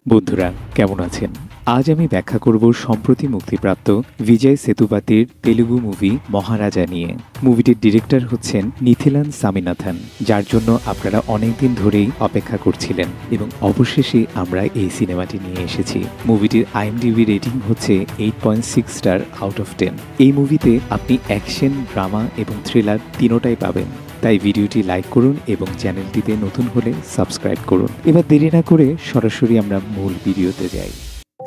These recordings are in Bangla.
বন্ধুরা কেমন আছেন? আজ আমি ব্যাখ্যা করব সম্প্রতি মুক্তিপ্রাপ্ত বিজয় সেতুপাতির তেলুগু মুভি মহারাজা নিয়ে। মুভিটির ডিরেক্টর হচ্ছেন নিথিলান সামিনাথন, যার জন্য আপনারা অনেকদিন ধরেই অপেক্ষা করছিলেন এবং অবশেষে আমরা এই সিনেমাটি নিয়ে এসেছি। মুভিটির আইএমডিবি রেটিং হচ্ছে 8.6 স্টার আউট অফ 10। এই মুভিতে আপনি অ্যাকশন, ড্রামা এবং থ্রিলার তিনোটাই পাবেন। তাই ভিডিওটি লাইক করুন এবং চ্যানেলটিতে নতুন হলে সাবস্ক্রাইব করুন। এবার দেরি না করে সরাসরি আমরা মূল ভিডিওতে যাই।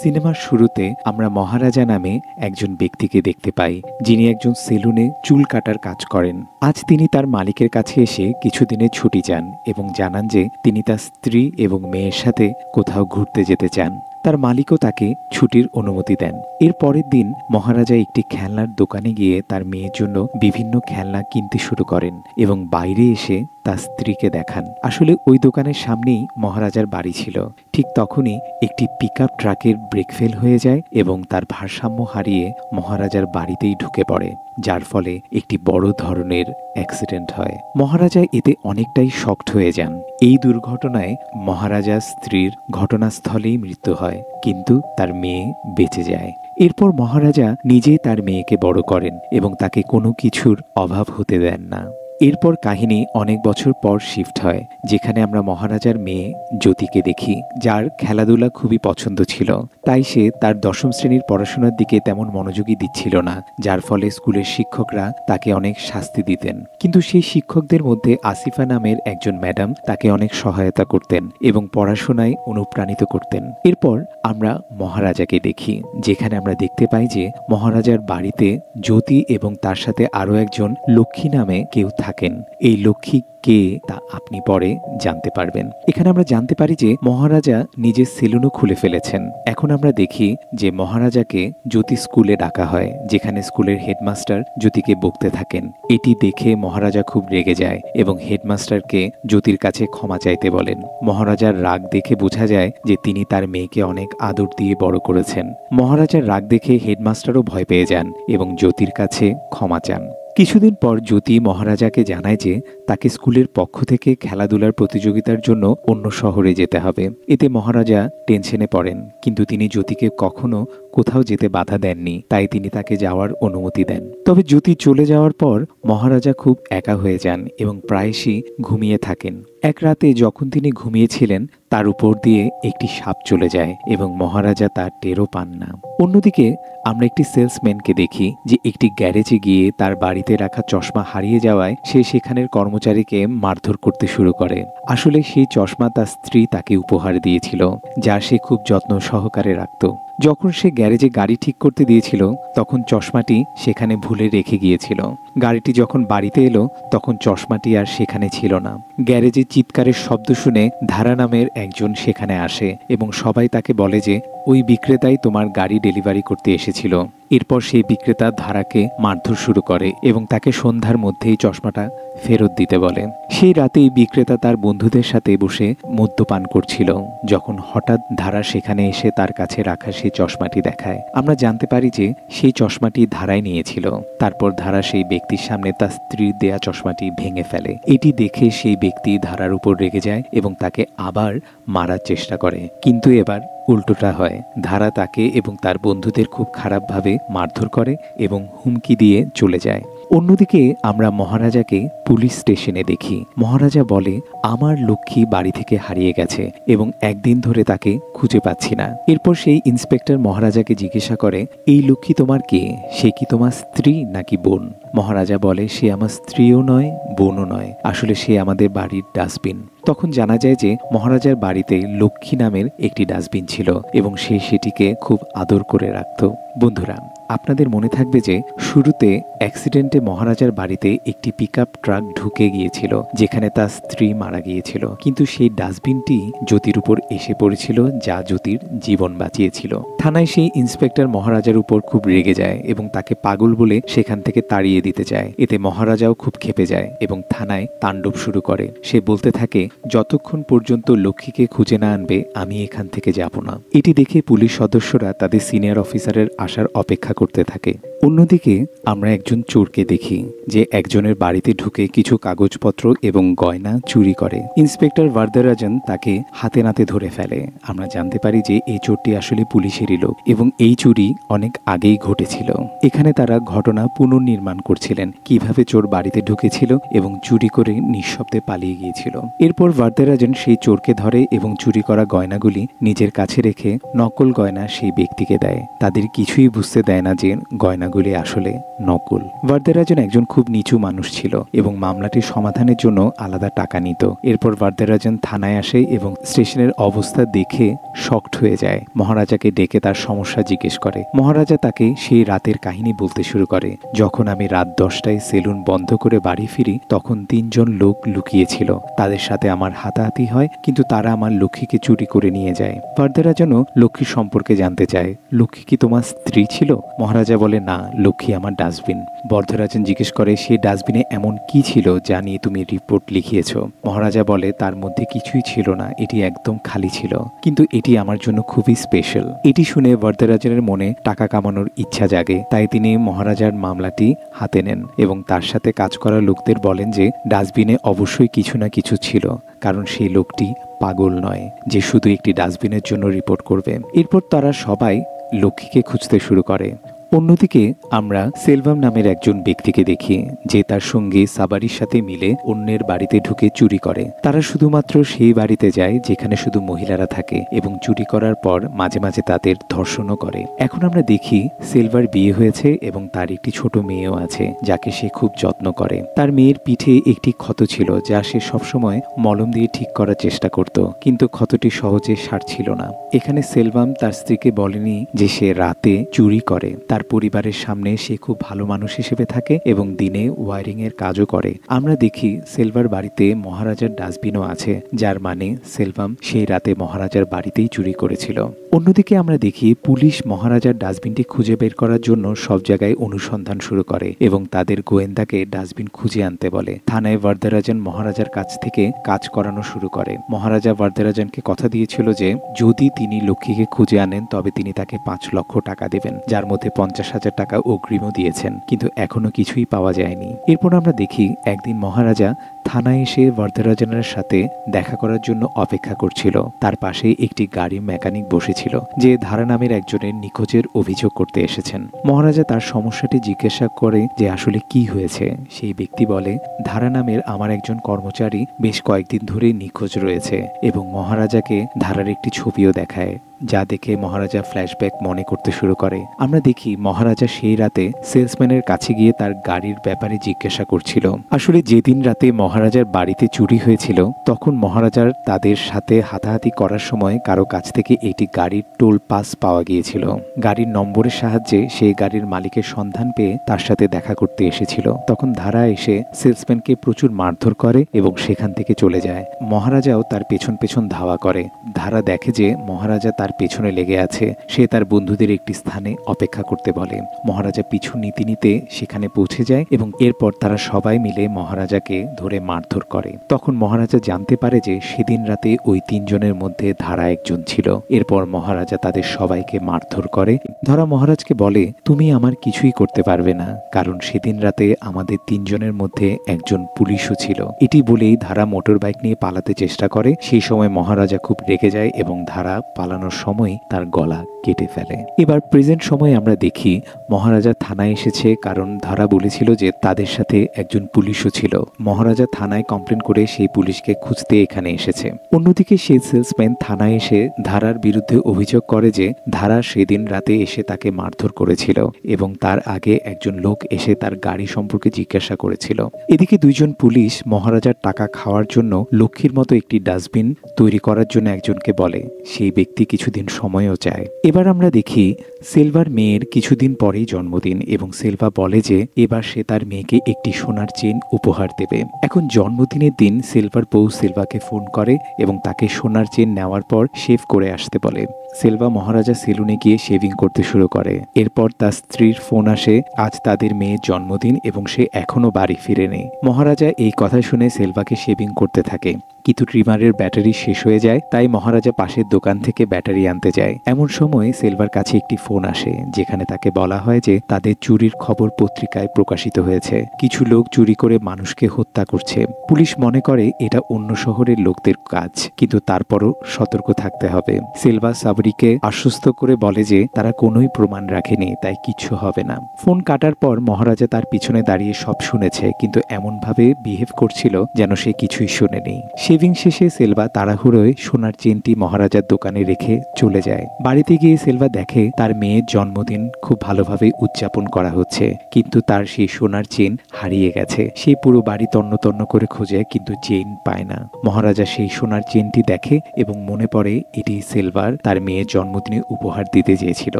সিনেমার শুরুতে আমরা মহারাজা নামে একজন ব্যক্তিকে দেখতে পাই, যিনি একজন সেলুনে চুল কাটার কাজ করেন। আজ তিনি তার মালিকের কাছে এসে কিছুদিনের ছুটি চান এবং জানান যে তিনি তার স্ত্রী এবং মেয়ের সাথে কোথাও ঘুরতে যেতে চান। তার মালিকও তাকে ছুটির অনুমতি দেন। এর পরের দিন মহারাজা একটি খেলনার দোকানে গিয়ে তার মেয়ের জন্য বিভিন্ন খেলনা কিনতে শুরু করেন এবং বাইরে এসে তার স্ত্রীকে দেখান। আসলে ওই দোকানের সামনেই মহারাজার বাড়ি ছিল। ঠিক তখনই একটি পিকআপ ট্রাকের ব্রেক ফেল হয়ে যায় এবং তার ভারসাম্য হারিয়ে মহারাজার বাড়িতেই ঢুকে পড়ে, যার ফলে একটি বড় ধরনের অ্যাক্সিডেন্ট হয়। মহারাজা এতে অনেকটাই শকড হয়ে যান। এই দুর্ঘটনায় মহারাজার স্ত্রীর ঘটনাস্থলেই মৃত্যু হয়, কিন্তু তার মেয়ে বেঁচে যায়। এরপর মহারাজা নিজেই তার মেয়েকে বড় করেন এবং তাকে কোনো কিছুর অভাব হতে দেন না। এরপর কাহিনী অনেক বছর পর শিফট হয়, যেখানে আমরা মহারাজার মেয়ে জ্যোতিকে দেখি, যার খেলাধুলা খুবই পছন্দ ছিল। তাই সে তার 10ম শ্রেণীর পড়াশোনার দিকে তেমন মনোযোগী দিচ্ছিল না, যার ফলে স্কুলের শিক্ষকরা তাকে অনেক শাস্তি দিতেন। কিন্তু সেই শিক্ষকদের মধ্যে আসিফা নামের একজন ম্যাডাম তাকে অনেক সহায়তা করতেন এবং পড়াশোনায় অনুপ্রাণিত করতেন। এরপর আমরা মহারাজাকে দেখি, যেখানে আমরা দেখতে পাই যে মহারাজার বাড়িতে জ্যোতি এবং তার সাথে আরও একজন লক্ষ্মী নামে কেউ থাকেন। এই লক্ষ্মী কে তা আপনি পরে জানতে পারবেন। এখানে আমরা জানতে পারি যে মহারাজা নিজের সেলুনও খুলে ফেলেছেন। এখন আমরা দেখি যে মহারাজাকে জ্যোতি স্কুলে ডাকা হয়, যেখানে স্কুলের হেডমাস্টার জ্যোতিকে বকতে থাকেন। এটি দেখে মহারাজা খুব রেগে যায় এবং হেডমাস্টারকে জ্যোতির কাছে ক্ষমা চাইতে বলেন। মহারাজার রাগ দেখে বোঝা যায় যে তিনি তার মেয়েকে অনেক আদর দিয়ে বড় করেছেন। মহারাজার রাগ দেখে হেডমাস্টারও ভয় পেয়ে যান এবং জ্যোতির কাছে ক্ষমা চান। কিছুদিন পর জ্যোতি মহারাজাকে জানায় যে তাকে স্কুলের পক্ষ থেকে খেলাধুলার প্রতিযোগিতার জন্য অন্য শহরে যেতে হবে। এতে মহারাজা টেনশনে পড়েন, কিন্তু তিনি জ্যোতিকে কখনো কোথাও যেতে বাধা দেননি, তাই তিনি তাকে যাওয়ার অনুমতি দেন। তবে জ্যোতি চলে যাওয়ার পর মহারাজা খুব একা হয়ে যান এবং প্রায়শই ঘুমিয়ে থাকেন। এক রাতে যখন তিনি ঘুমিয়েছিলেন, তার উপর দিয়ে একটি সাপ চলে যায় এবং মহারাজা তার টেরও পান না। অন্যদিকে আমরা একটি সেলসম্যানকে দেখি যে একটি গ্যারেজে গিয়ে তার বাড়িতে রাখা চশমা হারিয়ে যাওয়ায় সে সেখানের কর্মচারীকে মারধর করতে শুরু করে। আসলে সেই চশমা তার স্ত্রী তাকে উপহার দিয়েছিল, যা সে খুব যত্ন সহকারে রাখত। যখন সে গ্যারেজে গাড়ি ঠিক করতে দিয়েছিল, তখন চশমাটি সেখানে ভুলে রেখে গিয়েছিল। গাড়িটি যখন বাড়িতে এলো, তখন চশমাটি আর সেখানে ছিল না। গ্যারেজে চিৎকারের শব্দ শুনে ধারা নামের একজন সেখানে আসে এবং সবাই তাকে বলে যে ওই বিক্রেতাই তোমার গাড়ি ডেলিভারি করতে এসেছিল। এরপর সেই বিক্রেতা ধারাকে মারধর শুরু করে এবং তাকে সন্ধ্যার মধ্যেই চশমাটা ফেরত দিতে বলে। সেই রাতেই বিক্রেতা তার বন্ধুদের সাথে বসে মদ্যপান করছিল, যখন হঠাৎ ধারা সেখানে এসে তার কাছে রাখা সেই চশমাটি দেখায়। আমরা জানতে পারি যে সেই চশমাটি ধারায় নিয়েছিল। তারপর ধারা সেই ব্যক্তির সামনে তার স্ত্রীর দেয়া চশমাটি ভেঙে ফেলে। এটি দেখে সেই ব্যক্তি ধারার উপর রেগে যায় এবং তাকে আবার মারার চেষ্টা করে, কিন্তু এবার উল্টোটা হয়। ধারা তাকে এবং তার বন্ধুদের খুব খারাপভাবে মারধর করে এবং হুমকি দিয়ে চলে যায়। অন্যদিকে আমরা মহারাজাকে পুলিশ স্টেশনে দেখি। মহারাজা বলে, আমার লক্ষ্মী বাড়ি থেকে হারিয়ে গেছে এবং একদিন ধরে তাকে খুঁজে পাচ্ছি না। এরপর সেই ইন্সপেক্টর মহারাজাকে জিজ্ঞাসা করে, এই লক্ষ্মী তোমার কে? সে কি তোমার স্ত্রী নাকি বোন? মহারাজা বলে, সে আমার স্ত্রীও নয়, বোনও নয়, আসলে সে আমাদের বাড়ির ডাস্টবিন। তখন জানা যায় যে মহারাজার বাড়িতে লক্ষ্মী নামের একটি ডাস্টবিন ছিল এবং সে সেটিকে খুব আদর করে রাখত। বন্ধুরা, আপনাদের মনে থাকবে যে শুরুতে অ্যাক্সিডেন্টে মহারাজার বাড়িতে একটি পিকআপ ট্রাক ঢুকে গিয়েছিল, যেখানে তার স্ত্রী মারা গিয়েছিল, কিন্তু সেই ডাস্টবিনটি জ্যোতির উপর এসে পড়েছিল, যা জ্যোতির জীবন বাঁচিয়েছিল। থানায় সেই ইন্সপেক্টর মহারাজার উপর খুব রেগে যায় এবং তাকে পাগল বলে সেখান থেকে তাড়িয়ে দিতে চায়। এতে মহারাজাও খুব ক্ষেপে যায় এবং থানায় তাণ্ডব শুরু করে। সে বলতে থাকে, যতক্ষণ পর্যন্ত লক্ষ্মীকে খুঁজে না আনবে আমি এখান থেকে যাব না। এটি দেখে পুলিশ সদস্যরা তাদের সিনিয়র অফিসারের আসার অপেক্ষা করতে থাকে। অন্যদিকে আমরা একজন চোরকে দেখি যে একজনের বাড়িতে ঢুকে কিছু কাগজপত্র এবং গয়না চুরি করে। ইন্সপেক্টর ভারদারাজন তাকে হাতে নাতে ধরে ফেলে। আমরা জানতে পারি যে এই চোরটি আসলে পুলিশেরই লোক এবং এই চুরি অনেক আগেই ঘটেছিল। এখানে তারা ঘটনা পুনর্নির্মাণ করছিলেন, কিভাবে চোর বাড়িতে ঢুকেছিল এবং চুরি করে নিঃশব্দে পালিয়ে গিয়েছিল। এরপর ভারদারাজন সেই চোরকে ধরে এবং চুরি করা গয়নাগুলি নিজের কাছে রেখে নকল গয়না সেই ব্যক্তিকে দেয়। তাদের কিছুই বুঝতে দেয় না যে গয়নাগুলি আসলে নকল। ভারদারাজন একজন খুব নিচু মানুষ ছিল এবং মামলাটির সমাধানের জন্য আলাদা টাকা নিত। এরপর ভারদারাজন থানায় আসে এবং স্টেশনের অবস্থা দেখে শকড হয়ে যায়। মহারাজাকে ডেকে তার সমস্যা জিজ্ঞেস করে। মহারাজা তাকে সেই রাতের কাহিনী বলতে শুরু করে। যখন আমি রাত 10টায় সেলুন বন্ধ করে বাড়ি ফিরি তখন 3 জন লোক লুকিয়েছিল। তাদের সাথে আমার হাতাহাতি হয়, কিন্তু তারা আমার লক্ষ্মীকে চুরি করে নিয়ে যায়। ভারদারাজনও লক্ষ্মী সম্পর্কে জানতে চায়। লক্ষ্মী কি তোমার স্ত্রী ছিল? মহারাজা বলে, না, লক্ষ্মী আমার ডাস্টবিন। ভারদারাজন জিজ্ঞেস করে, সেই ডাস্টবিনে এমন কি ছিল যা নিয়ে তুমি রিপোর্ট লিখিয়েছ? মহারাজা বলে, তার মধ্যে কিছুই ছিল না, এটি একদম খালি ছিল, কিন্তু এটি আমার জন্য খুবই স্পেশাল। এটি শুনে ভারদারাজনের মনে টাকা কামানোর ইচ্ছা জাগে। তাই তিনি মহারাজার মামলাটি হাতে নেন এবং তার সাথে কাজ করা লোকদের বলেন যে ডাস্টবিনে অবশ্যই কিছু না কিছু ছিল, কারণ সেই লোকটি পাগল নয় যে শুধু একটি ডাস্টবিনের জন্য রিপোর্ট করবে। এরপর তারা সবাই লক্ষ্মীকে খুঁজতে শুরু করে। অন্যদিকে আমরা সেলভাম নামের একজন ব্যক্তিকে দেখি যে তার সঙ্গে সাবারির সাথে মিলে অন্যের বাড়িতে ঢুকে চুরি করে। তারা শুধুমাত্র সেই বাড়িতে যায় যেখানে শুধু মহিলারা থাকে এবং চুরি করার পর মাঝে মাঝে তাদের ধর্ষণও করে। এখন আমরা দেখি সেলভার বিয়ে হয়েছে এবং তার একটি ছোট মেয়েও আছে যাকে সে খুব যত্ন করে। তার মেয়ের পিঠে একটি ক্ষত ছিল যা সে সবসময় মলম দিয়ে ঠিক করার চেষ্টা করত, কিন্তু ক্ষতটি সহজে সারছিল না। এখানে সেলভাম তার স্ত্রীকে বলেনি যে সে রাতে চুরি করে। তার পরিবারের সামনে সে খুব ভালো মানুষ হিসেবে থাকে এবং দিনে ওয়ারিং এর কাজও করে। আমরা দেখি সেলভার বাড়িতে মহারাজার ডাস্টবিনও আছে, যার মানে সেলভাম সেই রাতে মহারাজার বাড়িতেই চুরি করেছিল। অন্যদিকে আমরা দেখি পুলিশ মহারাজার ডাস্টবিনটি খুঁজে বের করার জন্য সব জায়গায় অনুসন্ধান শুরু করে এবং তাদের গোয়েন্দাকে ডাস্টবিন খুঁজে আনতে বলে। থানায় ভারদারাজন মহারাজার কাছ থেকে কাজ করানো শুরু করে। মহারাজা ভারদারাজনকে কথা দিয়েছিল যে যদি তিনি লক্ষ্মীকে খুঁজে আনেন তবে তিনি তাকে 5 লক্ষ টাকা দেবেন, যার মধ্যে 50,000 টাকা অগ্রিমও দিয়েছেন, কিন্তু এখনো কিছুই পাওয়া যায়নি। এরপর আমরা দেখি একদিন মহারাজা থানায় এসে ভারদারাজনের সাথে দেখা করার জন্য অপেক্ষা করছিল। তার পাশে একটি গাড়ি মেকানিক বসেছিল যে ধারা নামের একজনের নিখোঁজের অভিযোগ করতে এসেছেন। মহারাজা তার সমস্যাটি জিজ্ঞাসা করে যে আসলে কি হয়েছে। সেই ব্যক্তি বলে, ধারা নামের আমার একজন কর্মচারী বেশ কয়েকদিন ধরে নিখোঁজ রয়েছে এবং মহারাজাকে ধারার একটি ছবিও দেখায়, যা দেখে মহারাজা ফ্ল্যাশব্যাক মনে করতে শুরু করে। আমরা দেখি মহারাজা সেই রাতে সেলসম্যানের কাছে গিয়ে তার গাড়ির ব্যাপারে জিজ্ঞাসা করছিল। আসলে যেদিন রাতে মহারাজার বাড়িতে চুরি হয়েছিল তখন মহারাজার তাদের সাথে হাতাহাতি করার সময় কারো কাছ থেকে একটি গাড়ির টোল পাস পাওয়া গিয়েছিল। গাড়ির নম্বরের সাহায্যে সেই গাড়ির মালিকের সন্ধান পেয়ে তার সাথে দেখা করতে এসেছিল। তখন ধারা এসে সেলসম্যানকে প্রচুর মারধর করে এবং সেখান থেকে চলে যায়। মহারাজাও তার পেছন পেছন ধাওয়া করে। ধারা দেখে যে মহারাজা তার পেছনে লেগে আছে। সে তার বন্ধুদের একটি স্থানে অপেক্ষা করতে বলে। মহারাজা পিছু নিতে নিতে সেখানে পৌঁছে যায় এবং এরপর তারা সবাই মিলে মহারাজাকে ধরে মারধর করে। তখন মহারাজা জানতে পারে যে সেদিন রাতে ওই 3 জনের মধ্যে ধারা একজন ছিল। এরপর মহারাজা তাদের সবাইকে মারধর করে। ধারা মহারাজকে বলে, তুমি আমার কিছুই করতে পারবে না, কারণ সেদিন রাতে আমাদের 3 জনের মধ্যে একজন পুলিশও ছিল। এটি বলেই ধারা মোটর বাইক নিয়ে পালাতে চেষ্টা করে। সেই সময় মহারাজা খুব রেগে যায় এবং ধারা পালানোর সময় তার গলা কেটে ফেলে। এবার প্রেজেন্ট সময়ে আমরা দেখি মহারাজা থানায় এসেছে, কারণ ধারা বলেছিল যে তাদের সাথে একজন পুলিশও ছিল। মহারাজা থানায় কমপ্লেন করে সেই পুলিশকে খুঁজতে এখানে এসেছে। অন্যদিকে সেই সেলসম্যান থানায় এসে ধারার বিরুদ্ধে অভিযোগ করে যে ধারা সেদিন রাতে এসে তাকে মারধর করেছিল এবং তার আগে একজন লোক এসে তার গাড়ি সম্পর্কে জিজ্ঞাসা করেছিল। এদিকে 2 জন পুলিশ মহারাজার টাকা খাওয়ার জন্য লক্ষ্মীর মতো একটি ডাস্টবিন তৈরি করার জন্য একজনকে বলে। সেই ব্যক্তি কিছুদিন সময়ও চায়। এবার আমরা দেখি সেলভার মেয়ের কিছুদিন পরেই জন্মদিন এবং সেলভা বলে যে এবার সে তার মেয়েকে একটি সোনার চেন উপহার দেবে। এখন জন্মদিনের দিন সেলভার বউ সেলভাকে ফোন করে এবং তাকে সোনার চেন নেওয়ার পর শেভ করে আসতে বলে। সেলভা মহারাজা সেলুনে গিয়ে শেভিং করতে শুরু করে। এরপর তার স্ত্রীর ফোন আসে, আজ তাদের মেয়ের জন্মদিন এবং সে এখনো বাড়ি ফিরেনি। মহারাজা এই কথা শুনে সেলভাকে শেভিং করতে থাকে, কিন্তু ট্রিমারের ব্যাটারি শেষ হয়ে যায়, তাই মহারাজা পাশের দোকান থেকে ব্যাটারি আনতে যায়। এমন সময় সেলভার কাছে একটি ফোন আসে, যেখানে তাকে বলা হয় যে তাদের চুরির খবর পত্রিকায় প্রকাশিত হয়েছে, কিছু লোক চুরি করে মানুষকে হত্যা করছে। পুলিশ মনে করে এটা অন্য শহরের লোকদের কাজ, কিন্তু তারপরও সতর্ক থাকতে হবে। সেলভা সাবরিকে আশ্বস্ত করে বলে যে তারা কোনোই প্রমাণ রাখেনি, তাই কিছু হবে না। ফোন কাটার পর মহারাজা তার পিছনে দাঁড়িয়ে সব শুনেছে, কিন্তু এমনভাবে বিহেভ করছিল যেন সে কিছুই শোনেনি। শেভিং শেষে সেলভা তাড়াহুড়োয় সোনার চেনটি মহারাজার দোকানে রেখে চলে যায়। বাড়িতে গিয়ে সেলভা দেখে তার মেয়ের জন্মদিন খুব ভালোভাবে উদযাপন করা হচ্ছে, কিন্তু তার সেই সোনার চেন হারিয়ে গেছে। সে পুরো বাড়ি তন্ন তন্ন করে খোঁজে, কিন্তু চেন পায় না। মহারাজা সেই সোনার চেনটি দেখে এবং মনে পড়ে এটি সেলভার তার মেয়ের জন্মদিনে উপহার দিতে চেয়েছিল।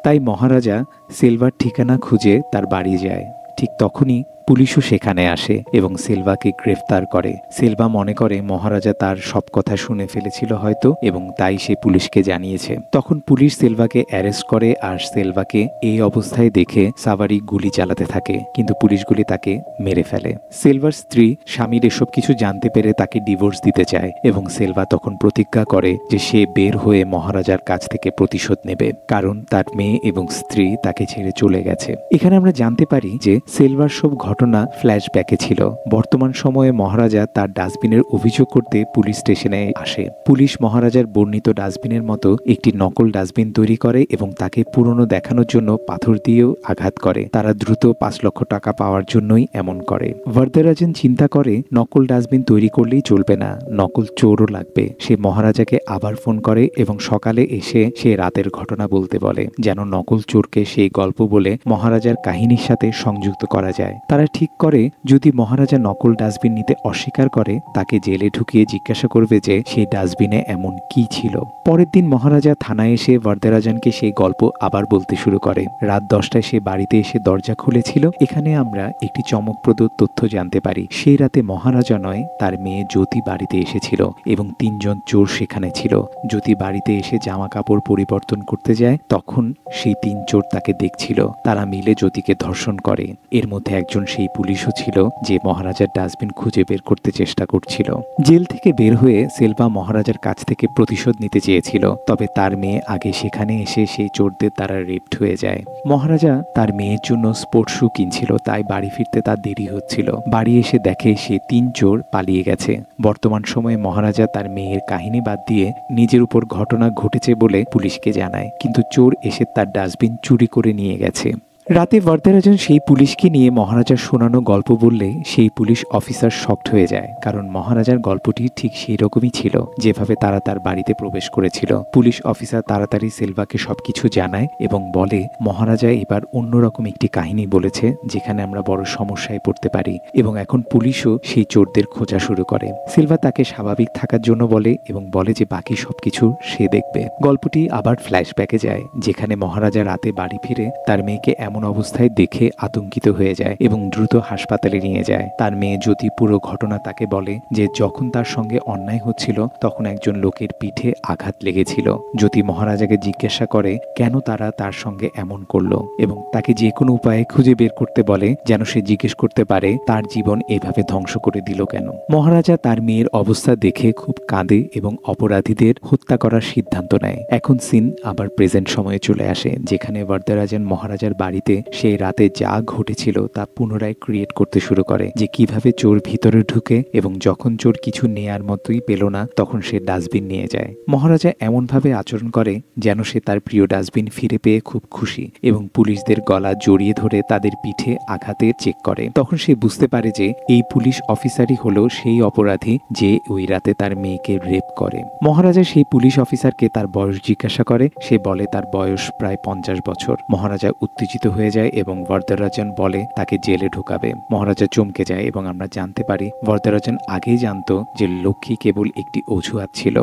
তাই মহারাজা সেলভার ঠিকানা খুঁজে তার বাড়ি যায়। ঠিক তখনই পুলিশও সেখানে আসে এবং সেলভাকে গ্রেফতার করে। সেলভা মনে করে মহারাজা তার সব কথা শুনে ফেলেছিল হয়তো, এবং তাই সে পুলিশকে জানিয়েছে। তখন পুলিশ সেলভাকে অ্যারেস্ট করে, আর সেলভাকে এই অবস্থায় দেখে সাভারি গুলি চালাতে থাকে, কিন্তু পুলিশগুলি তাকে মেরে ফেলে। সেলভার স্ত্রী স্বামীর এসব কিছু জানতে পেরে তাকে ডিভোর্স দিতে চায়, এবং সেলভা তখন প্রতিজ্ঞা করে যে সে বের হয়ে মহারাজার কাছ থেকে প্রতিশোধ নেবে, কারণ তার মেয়ে এবং স্ত্রী তাকে ছেড়ে চলে গেছে। এখানে আমরা জানতে পারি যে সেলভার সব ঘটনা ফ্ল্যাশব্যাকে ছিল। বর্তমান সময়ে মহারাজা তার ডাস্টবিনের অভিযোগ করতে পুলিশ স্টেশনে আসে। পুলিশ মহারাজার বর্ণিত ডাস্টবিনের মতো একটি নকল ডাস্টবিন তৈরি করে এবং তাকে পুরনো দেখানোর জন্য পাথর দিয়েও আঘাত করে। তারা দ্রুত 5 লক্ষ টাকা পাওয়ার জন্যই এমন করে। ভারদারাজন চিন্তা করে নকল ডাস্টবিন তৈরি করলেই চলবে না, নকল চোরও লাগবে। সে মহারাজাকে আবার ফোন করে এবং সকালে এসে সে রাতের ঘটনা বলতে বলে, যেন নকল চোরকে সেই গল্প বলে মহারাজার কাহিনীর সাথে সংযুক্ত করা যায়। তারা ঠিক করে যদি মহারাজা নকল ডাস্টবিন নিতে অস্বীকার করে, তাকে জেলে ঢুকিয়ে জিজ্ঞাসা করবে যে সেই ডাস্টবিনে এমন কি ছিল। পরের দিন মহারাজা থানায় এসে ভারদারাজনকে সেই গল্প আবার বলতে শুরু করে। রাত 10টায় সে বাড়িতে এসে দরজা খুলেছিল। এখানে আমরা একটি চমকপ্রদ তথ্য জানতে পারি। সেই রাতে মহারাজা নয়, তার মেয়ে জ্যোতি বাড়িতে এসেছিল এবং 3 জন চোর সেখানে ছিল। জ্যোতি বাড়িতে এসে জামা কাপড় পরিবর্তন করতে যায়, তখন সেই 3 চোর তাকে দেখছিল। তারা মিলে জ্যোতিকে ধর্ষণ করে। এর মধ্যে একজন সেই পুলিশও ছিল যে মহারাজার ডাস্টবিন খুঁজে বের করতে চেষ্টা করছিল। জেল থেকে বের হয়ে সেলভা মহারাজার কাছ থেকে প্রতিশোধ নিতে চেয়েছিল, তবে তার মেয়ে আগে সেখানে এসে সেই চোরদের দ্বারা রেপড হয়ে যায়। মহারাজা তার মেয়ের জন্য স্পোর্টস শু কিনছিল, তাই বাড়ি ফিরতে তার দেরি হচ্ছিল। বাড়ি এসে দেখে সে 3 চোর পালিয়ে গেছে। বর্তমান সময়ে মহারাজা তার মেয়ের কাহিনী বাদ দিয়ে নিজের উপর ঘটনা ঘটেছে বলে পুলিশকে জানায়, কিন্তু চোর এসে তার ডাস্টবিন চুরি করে নিয়ে গেছে। রাতে ভারদারাজন সেই পুলিশকে নিয়ে মহারাজার শোনানো গল্প বললে সেই পুলিশ অফিসার শকড হয়ে যায়, কারণ মহারাজার গল্পটি ঠিক সেই রকমই ছিল যেভাবে তারা তার বাড়িতে প্রবেশ করেছিল। পুলিশ অফিসার তাড়াতাড়ি সেলভাকে সবকিছু জানায় এবং বলে মহারাজা এবার অন্যরকম একটি কাহিনী বলেছে, যেখানে আমরা বড় সমস্যায় পড়তে পারি, এবং এখন পুলিশও সেই চোরদের খোঁজা শুরু করে। সেলভা তাকে স্বাভাবিক থাকার জন্য বলে এবং বলে যে বাকি সবকিছু সে দেখবে। গল্পটি আবার ফ্ল্যাশব্যাকে যায়, যেখানে মহারাজা রাতে বাড়ি ফিরে তার মেয়েকে এমন অবস্থায় দেখে আতঙ্কিত হয়ে যায় এবং দ্রুত হাসপাতালে নিয়ে যায়। তার মেয়ে জ্যোতি পুরো ঘটনা তাকে বলে যে যখন তার সঙ্গে অন্যায় হচ্ছিল তখন একজন লোকের পিঠে আঘাত লেগেছিল। জ্যোতি মহারাজাকে জিজ্ঞাসা করে কেন তারা তার সঙ্গে এমন করলো, এবং তাকে যে কোনো উপায়ে খুঁজে বের করতে বলে, যেন সে জিজ্ঞেস করতে পারে তার জীবন এভাবে ধ্বংস করে দিল কেন। মহারাজা তার মেয়ের অবস্থা দেখে খুব কাঁদে এবং অপরাধীদের হত্যা করার সিদ্ধান্ত নেয়। এখন সিন আবার প্রেজেন্ট সময়ে চলে আসে, যেখানে ভারদারাজন মহারাজার বাড়িতে সেই রাতে যা ঘটেছিল তা পুনরায় ক্রিয়েট করতে শুরু করে, যে কিভাবে চোর ভিতরে ঢুকে এবং যখন চোর কিছু নেয়ার মতোই পেল না তখন সে ডাস্টবিন নিয়ে যায়। মহারাজা এমনভাবে আচরণ করে যেন সে তার প্রিয় ডাস্টবিন ফিরে পেয়ে খুব খুশি, এবং পুলিশদের গলা জড়িয়ে ধরে তাদের পিঠে আঘাতে চেক করে। তখন সে বুঝতে পারে যে এই পুলিশ অফিসারই হলো সেই অপরাধী যে ওই রাতে তার মেয়েকে রেপ করে। মহারাজা সেই পুলিশ অফিসারকে তার বয়স জিজ্ঞাসা করে। সে বলে তার বয়স প্রায় 50 বছর। মহারাজা উত্তেজিত হয়ে যায় এবং ভারদারাজন বলে তাকে জেলে ঢোকাবে। মহারাজা চমকে যায় এবং আমরা জানতে পারি ভারদারাজন আগেই জানতো যে লক্ষ্মী কেবল একটি অজুহাত ছিল।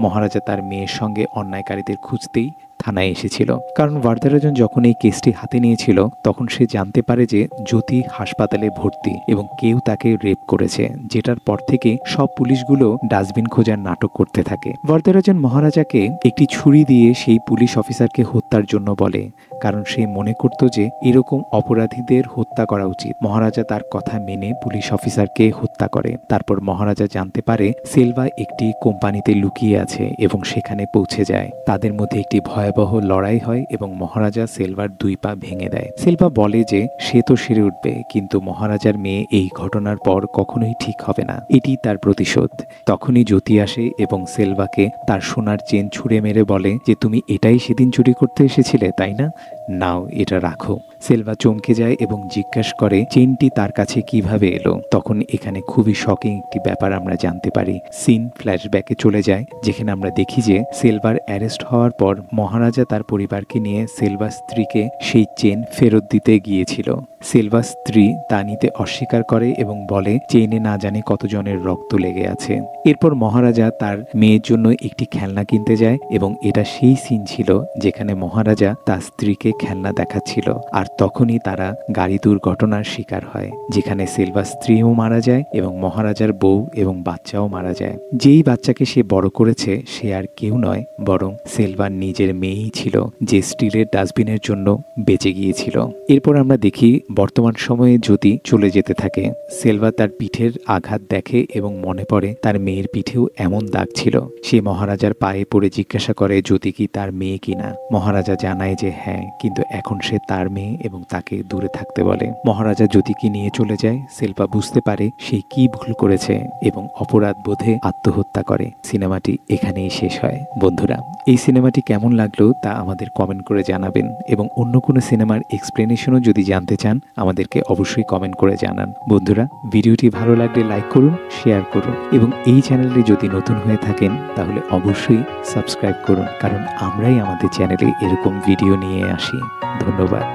মহারাজা তার মেয়ের সঙ্গে অন্যায়কারীদের খুঁজতেই থানায় এসেছিল। কারণ বরদারাজন যখন এই কেসটি হাতে নিয়েছিল তখন সে জানতে পারে যে জ্যোতি হাসপাতালে ভর্তি এবং কেউ তাকে রেপ করেছে, যেটার পর থেকে সব পুলিশগুলো ডাস্টবিন খোঁজার নাটক করতে থাকে। বরদারাজন মহারাজাকে একটি ছুরি দিয়ে সেই পুলিশ অফিসারকে হত্যার জন্য বলে, কারণ সে মনে করত যে এরকম অপরাধীদের হত্যা করা উচিত। মহারাজা তার কথা মেনে পুলিশ অফিসারকে হত্যা করে। তারপর মহারাজা জানতে পারে সেলভা একটি কোম্পানিতে লুকিয়ে আছে এবং সেখানে পৌঁছে যায়। তাদের মধ্যে একটি ভয়াবহ লড়াই হয় এবং মহারাজা সেলভার 2 পা ভেঙে দেয়। সেলভা বলে যে সে তো সেরে উঠবে, কিন্তু মহারাজার মেয়ে এই ঘটনার পর কখনোই ঠিক হবে না, এটি তার প্রতিশোধ। তখনই জ্যোতি আসে এবং সেলভাকে তার সোনার চেন ছুঁড়ে মেরে বলে যে তুমি এটাই সেদিন চুরি করতে এসেছিলে, তাই না? নাও, এটা রাখো। সেলভা চমকে যায় এবং জিজ্ঞাসা করে চেনটি তার কাছে কিভাবে এলো। তখন এখানে খুবই শকিং একটি ব্যাপার আমরা জানতে পারি। সিন ফ্ল্যাশব্যাকে চলে যায়, যেখানে আমরা দেখি যে সেলভার অ্যারেস্ট হওয়ার পর মহারাজা তার পরিবারকে নিয়ে সেলভার স্ত্রীকে সেই চেন ফেরত দিতে গিয়েছিল। সেলভার স্ত্রী তা নিতে অস্বীকার করে এবং বলে চেনে না জানে কতজনের রক্ত লেগে আছে। এরপর মহারাজা তার মেয়ের জন্য একটি খেলনা কিনতে যায় এবং এটা সেই সিন ছিল যেখানে মহারাজা তার স্ত্রীকে খেলনা দেখাচ্ছিল। আর তখনই তারা গাড়ি দুর্ঘটনার শিকার হয়, যেখানে সেলভার স্ত্রীও মারা যায় এবং মহারাজার বউ এবং বাচ্চাও মারা যায়। যেই বাচ্চাকে সে বড় করেছে সে আর কেউ নয়, বরং সেলভার নিজের মেয়েই ছিল, যে স্টিলের ডাস্টবিনের জন্য বেঁচে গিয়েছিল। এরপর আমরা দেখি বর্তমান সময়ে জ্যোতি চলে যেতে থাকে। সেলভা তার পিঠের আঘাত দেখে এবং মনে পড়ে তার মেয়ের পিঠেও এমন দাগ ছিল। সে মহারাজার পায়ে পড়ে জিজ্ঞাসা করে জ্যোতি কি তার মেয়ে কিনা। মহারাজা জানায় যে হ্যাঁ, কিন্তু এখন সে তার মেয়ে এবং তাকে দূরে থাকতে বলে। মহারাজা জ্যোতিকে নিয়ে চলে যায়। সেলভা বুঝতে পারে সে কি ভুল করেছে এবং অপরাধ বোধে আত্মহত্যা করে। সিনেমাটি এখানেই শেষ হয়। বন্ধুরা, এই সিনেমাটি কেমন লাগলো তা আমাদের কমেন্ট করে জানাবেন এবং অন্য কোনো সিনেমার এক্সপ্লেনেশনও যদি জানতে চান আমাদেরকে অবশ্যই কমেন্ট করে জানান। বন্ধুরা, ভিডিওটি ভালো লাগলে লাইক করুন, শেয়ার করুন এবং এই চ্যানেলে যদি নতুন হয়ে থাকেন তাহলে অবশ্যই সাবস্ক্রাইব করুন, কারণ আমরাই আমাদের চ্যানেলে এরকম ভিডিও নিয়ে আসি। ধন্যবাদ।